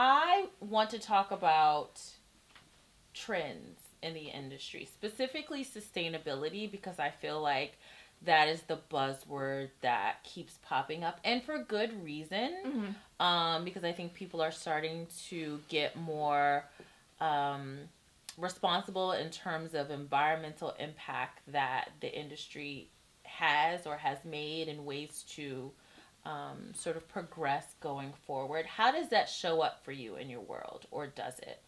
I want to talk about trends in the industry, specifically sustainability, because I feel like that is the buzzword that keeps popping up, and for good reason. Because I think people are starting to get more responsible in terms of environmental impact that the industry has or has made, and ways to sort of progress going forward. How does that show up for you in your world, or does it?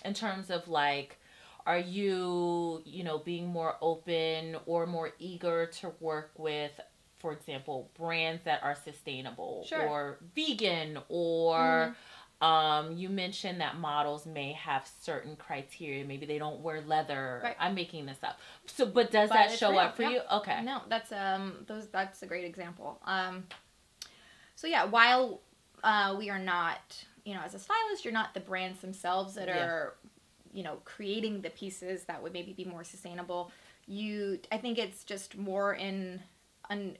In terms of like, are you, being more open or more eager to work with, for example, brands that are sustainable or vegan, or you mentioned that models may have certain criteria. Maybe they don't wear leather. Right. I'm making this up. So, but does that show up for you? Okay. No, that's a great example. So yeah, while we are not, as a stylist, you're not the brands themselves that are, creating the pieces that would maybe be more sustainable. I think it's just more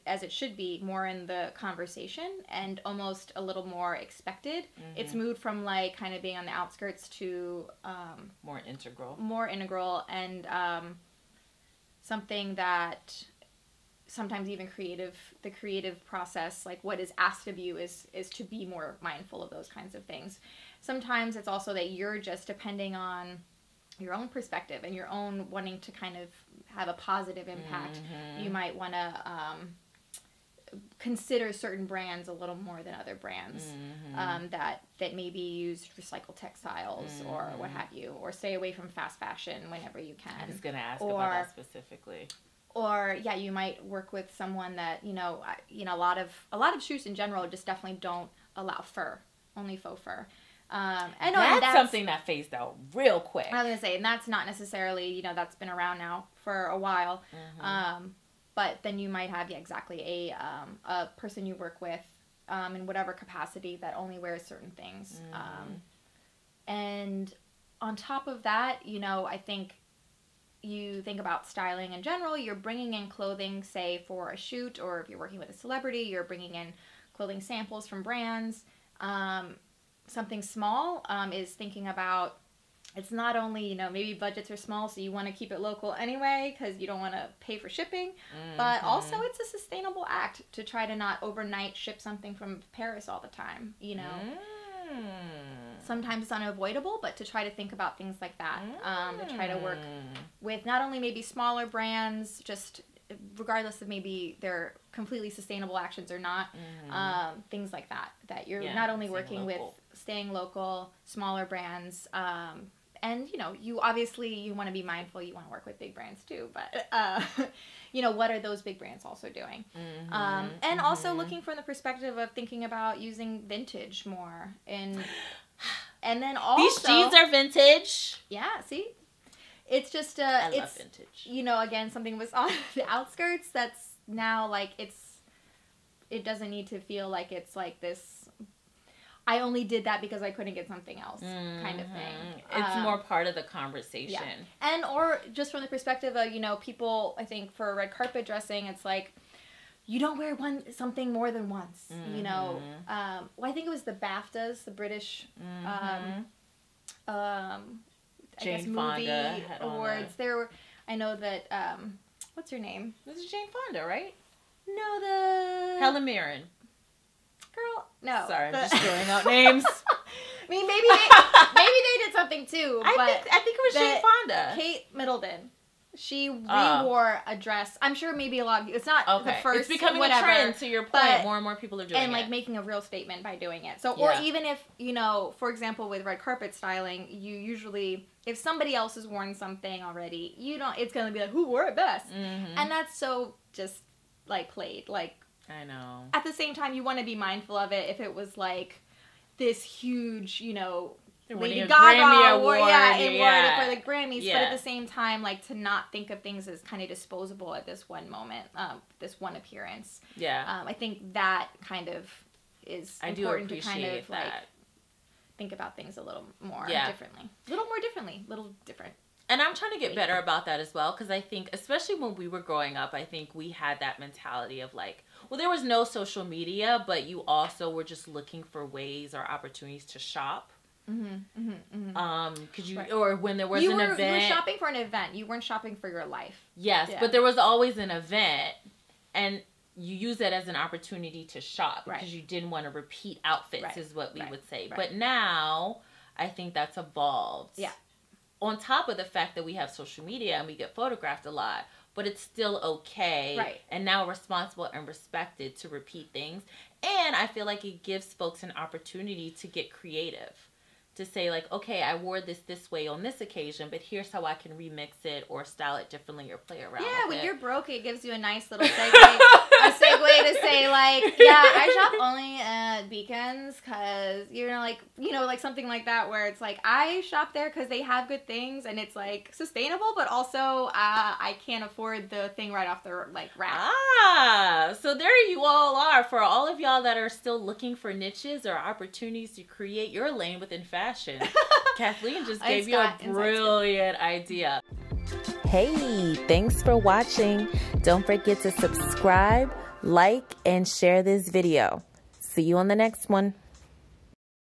as it should be, more in the conversation, and almost a little more expected. It's moved from like kind of being on the outskirts to more integral, and something that sometimes even the creative process, like what is asked of you is to be more mindful of those kinds of things. Sometimes it's also that you're just depending on your own perspective and your own wanting to kind of have a positive impact. You might want to consider certain brands a little more than other brands that maybe use recycled textiles or what have you, or stay away from fast fashion whenever you can. I was going to ask about that specifically. Or you might work with someone that a lot of shoots in general just definitely don't allow fur, only faux fur. That's something that phased out real quick. I was gonna say, and that's not necessarily that's been around now for a while. But then you might have exactly a person you work with in whatever capacity that only wears certain things. And on top of that, I think you think about styling in general. You're bringing in clothing, say for a shoot, or if you're working with a celebrity, you're bringing in clothing samples from brands. Something small is thinking about, it's not only, maybe budgets are small, so you want to keep it local anyway because you don't want to pay for shipping, but also it's a sustainable act to try to not overnight ship something from Paris all the time, Sometimes it's unavoidable, but to try to think about things like that, to try to work with not only maybe smaller brands, just regardless of maybe their completely sustainable actions or not, things like that you're not only working with staying local, smaller brands, and you obviously you want to be mindful, you want to work with big brands too, but what are those big brands also doing? And also looking from the perspective of thinking about using vintage more, and then also these jeans are vintage. Yeah, see? It's just I love vintage. Again, something was on the outskirts that's now like it doesn't need to feel like it's like this, I only did that because I couldn't get something else kind of thing. It's more part of the conversation. Yeah. And or just from the perspective of, people, I think for red carpet dressing, it's like you don't wear something more than once, well, I think it was the BAFTAs, the British Jane movie Fonda had awards. There were, I know that what's her name? This is Jane Fonda, right? No, the Helen Mirren. Girl, no. Sorry, I'm just throwing out names. I mean, maybe they did something too. But I think it was Jane Fonda. Kate Middleton. She re-wore a dress. I'm sure maybe a lot of it's not the first. It's becoming a trend, to your point. More and more people are doing it. And like making a real statement by doing it. So, or even if, for example, with red carpet styling, you usually, if somebody else has worn something already, it's going to be like, who wore it best? And that's so just like played. Like, I know. At the same time, you want to be mindful of it if it was like this huge, Lady Gaga award for the Grammys, but at the same time, like to not think of things as kind of disposable at this one moment, this one appearance. Yeah. I think that kind of is important to kind of like that. think about things a little more differently. A little more differently, little different. And I'm trying to get better about that as well, because I think, especially when we were growing up, I think we had that mentality of like, well, there was no social media, but you also were just looking for ways or opportunities to shop. Cause you, or when there was an event. You were shopping for an event. You weren't shopping for your life. Yes, but there was always an event, and you use that as an opportunity to shop because you didn't want to repeat outfits, is what we would say. But now, I think that's evolved. Yeah. On top of the fact that we have social media and we get photographed a lot, but it's still okay and now responsible and respected to repeat things. And I feel like it gives folks an opportunity to get creative, to say like, okay, I wore this way on this occasion, but here's how I can remix it or style it differently or play around with it. When you're broke, it gives you a nice little segue, to say like, yeah, I shop only at Beacons because, like something like that where it's like, I shop there because they have good things and it's like sustainable, but also I can't afford the thing right off the rack. So there you all are. For all of y'all that are still looking for niches or opportunities to create your lane within fashion, Kathleen just gave you a brilliant idea. Hey, thanks for watching. Don't forget to subscribe, like, and share this video. See you on the next one.